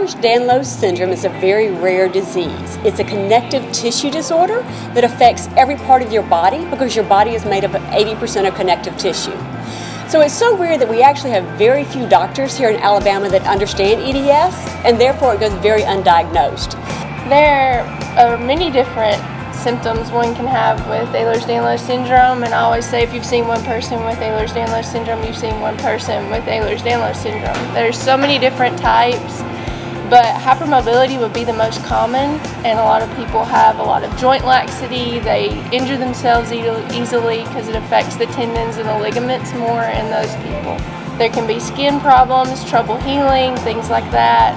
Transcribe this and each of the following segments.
Ehlers-Danlos syndrome is a very rare disease. It's a connective tissue disorder that affects every part of your body because your body is made up of 80% of connective tissue. So it's so rare that we actually have very few doctors here in Alabama that understand EDS, and therefore it goes very undiagnosed. There are many different symptoms one can have with Ehlers-Danlos syndrome, and I always say if you've seen one person with Ehlers-Danlos syndrome, you've seen one person with Ehlers-Danlos syndrome. There's so many different types, but hypermobility would be the most common, and a lot of people have a lot of joint laxity. They injure themselves easily because it affects the tendons and the ligaments more in those people. There can be skin problems, trouble healing, things like that.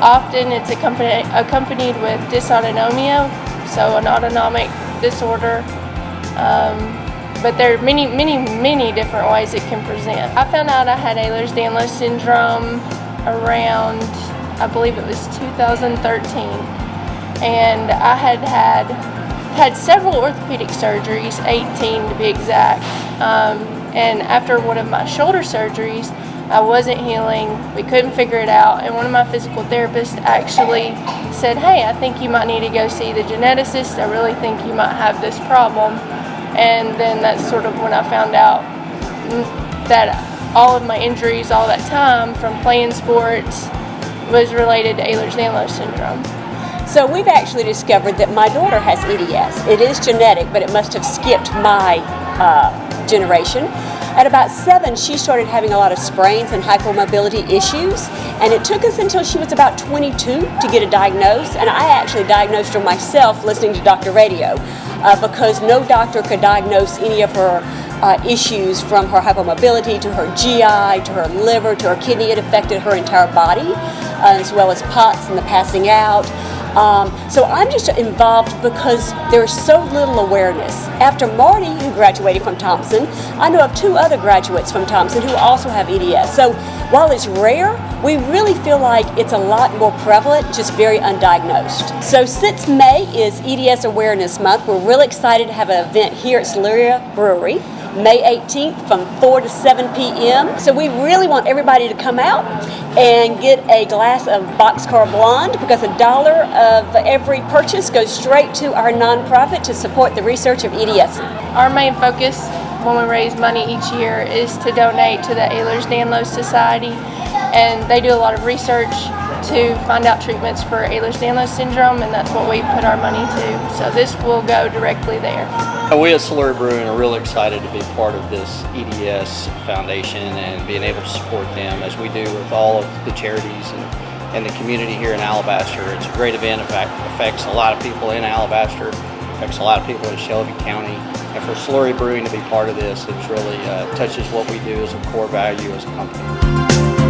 Often it's accompanied with dysautonomia, so an autonomic disorder, but there are many different ways it can present. I found out I had Ehlers-Danlos syndrome around, I believe it was 2013, and I had several orthopedic surgeries, 18 to be exact, and after one of my shoulder surgeries, I wasn't healing, we couldn't figure it out, and one of my physical therapists actually said, hey, I think you might need to go see the geneticist, I really think you might have this problem. And then that's sort of when I found out that all of my injuries all that time from playing sports was related to Ehlers-Danlos syndrome. So we've actually discovered that my daughter has EDS. It is genetic, but it must have skipped my generation. At about 7, she started having a lot of sprains and hypermobility issues, and it took us until she was about 22 to get a diagnosis, and I actually diagnosed her myself listening to Dr. Radio because no doctor could diagnose any of her issues, from her hypermobility to her GI to her liver to her kidney. It affected her entire body, as well as POTS and the passing out. So I'm just involved because there's so little awareness. After Marty, who graduated from Thompson, I know of 2 other graduates from Thompson who also have EDS. So while it's rare, we really feel like it's a lot more prevalent, just very undiagnosed. So since May is EDS Awareness Month, we're really excited to have an event here at Siluria Brewery, May 18th from 4 to 7 p.m. So we really want everybody to come out and get a glass of Boxcar Blonde, because $1 of every purchase goes straight to our nonprofit to support the research of EDS. Our main focus when we raise money each year is to donate to the Ehlers-Danlos Society, and they do a lot of research to find out treatments for Ehlers-Danlos syndrome, and that's what we put our money to. So this will go directly there. We at Siluria Brewing are really excited to be part of this EDS Foundation and being able to support them as we do with all of the charities and the community here in Alabaster. It's a great event. In fact, it affects a lot of people in Alabaster, affects a lot of people in Shelby County. And for Siluria Brewing to be part of this, it really touches what we do as a core value as a company.